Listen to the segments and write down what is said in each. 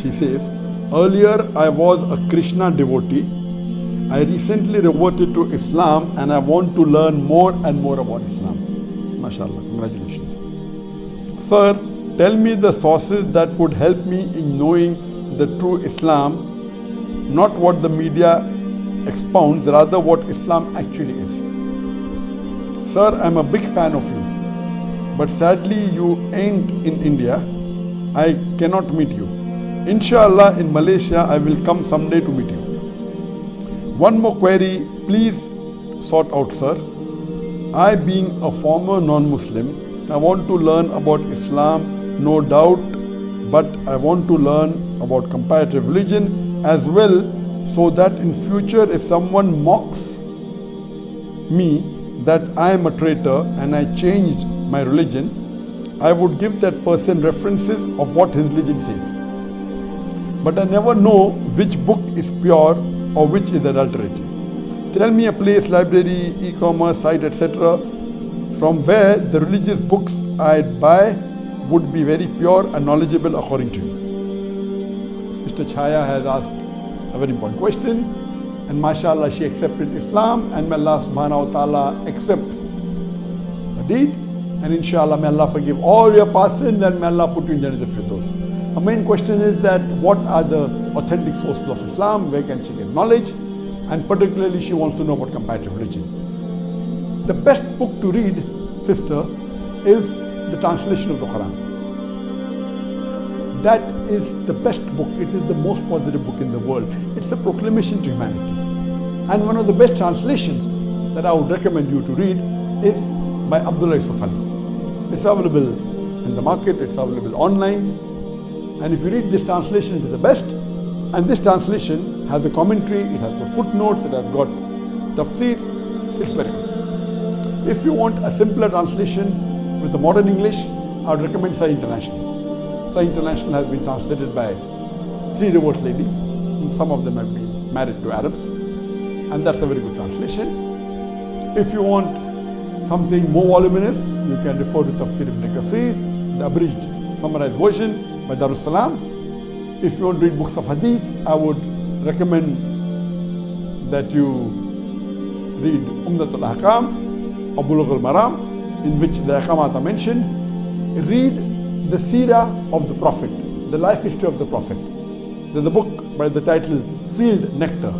She says, earlier I was a Krishna devotee. I recently reverted to Islam and I want to learn more and more about Islam. MashaAllah, congratulations. Sir, tell me the sources that would help me in knowing the true Islam, not what the media expounds, rather what Islam actually is. Sir, I'm a big fan of you, but sadly you ain't in India. I cannot meet you. Inshallah, in Malaysia, I will come someday to meet you. One more query, please sort out, sir. I, being a former non-Muslim, I want to learn about Islam, no doubt, but I want to learn about comparative religion as well, so that in future if someone mocks me that I am a traitor and I changed my religion, I would give that person references of what his religion says. But I never know which book is pure or which is adulterated. Tell me a place, library, e-commerce site, etc., from where the religious books I'd buy would be very pure and knowledgeable according to you. Sister Chhaya has asked a very important question, and mashallah she accepted Islam, and may Allah subhanahu wa ta'ala accept the deed, and inshallah may Allah forgive all your past sins and may Allah put you in Jannah al-Firdaus. Her main question is that what are the authentic sources of Islam, where can she get knowledge, and particularly she wants to know about comparative religion. The best book to read, sister, is the translation of the Quran. That is the best book. It is the most positive book in the world. It's a proclamation to humanity. And one of the best translations that I would recommend you to read is by Abdullah Yusuf Ali. It's available in the market, it's available online. And if you read this translation, it is the best. And this translation has a commentary, it has got footnotes, it has got tafsir. It's very good. If you want a simpler translation with the modern English, I would recommend Chhaya International. Chhaya International has been translated by 3 divorced ladies. Some of them have been married to Arabs. And that's a very good translation. If you want something more voluminous, you can refer to Tafsir ibn Kasir, the abridged, summarized version by Darus Salam. If you want to read books of Hadith, I would recommend that you read Umdatul Ahkam or Bulugh al-Maram, in which the Ahkamat are mentioned. Read the Seerah of the Prophet, the life history of the Prophet. There's a book by the title Sealed Nectar,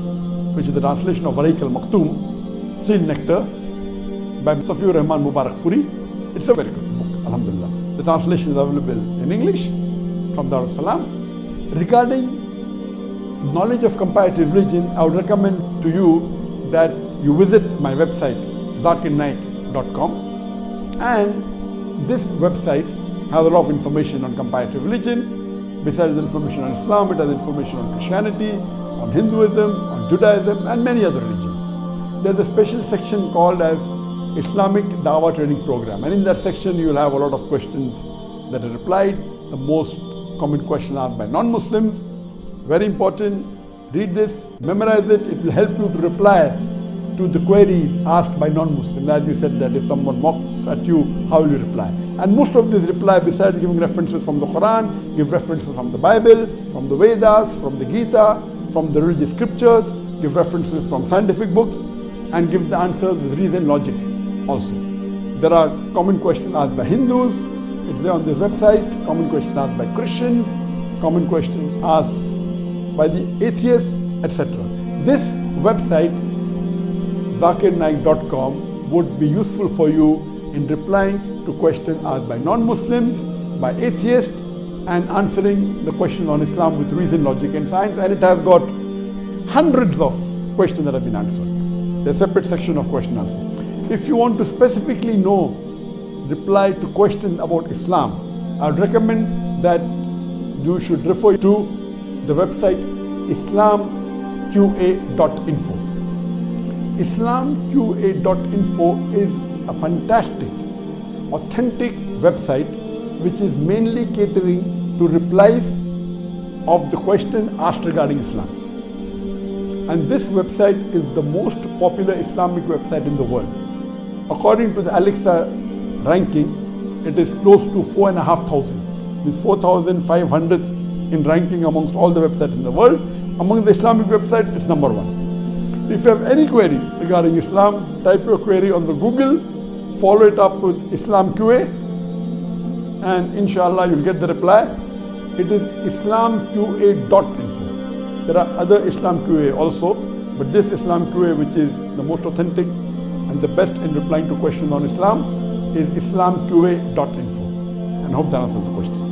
which is the translation of Waraiq al-Maktoum, Sealed Nectar, by Safiur Rahman Mubarak Puri. It's a very good book, alhamdulillah. The translation is available in English from Darus Salam. Regarding knowledge of comparative religion, I would recommend to you that you visit my website, zakirnaik.com. And this website has a lot of information on comparative religion. Besides the information on Islam, it has information on Christianity, on Hinduism, on Judaism, and many other religions. There's a special section called as Islamic Dawah Training Program, and in that section you will have a lot of questions that are replied. The most common question asked by non-Muslims. Very important. Read this, memorize it. It will help you to reply to the queries asked by non-Muslims. As you said that if someone mocks at you, how will you reply? And most of these reply, besides giving references from the Quran, give references from the Bible, from the Vedas, from the Gita, from the religious scriptures, give references from scientific books, and give the answers with reason, logic also. There are common questions asked by Hindus. It's there on this website. Common questions asked by Christians. Common questions asked by the atheists, etc. This website, zakirnaik.com, would be useful for you in replying to questions asked by non-Muslims, by atheists, and answering the questions on Islam with reason, logic, and science. And it has got hundreds of questions that have been answered. There's a separate section of question and answer. If you want to specifically know, reply to questions about Islam, I would recommend that you should refer to the website islamqa.info. Islamqa.info is a fantastic, authentic website which is mainly catering to replies of the question asked regarding Islam. And this website is the most popular Islamic website in the world. According to the Alexa ranking, it is close to 4,500. This 4,500 in ranking amongst all the websites in the world. Among the Islamic websites, it's number 1. If you have any query regarding Islam, type your query on the Google, follow it up with Islam QA, and inshallah you'll get the reply. It is islamqa.info. There are other Islam QA also, but this Islam QA, which is the most authentic and the best in replying to questions on Islam, is islamqa.info. And I hope that answers the question.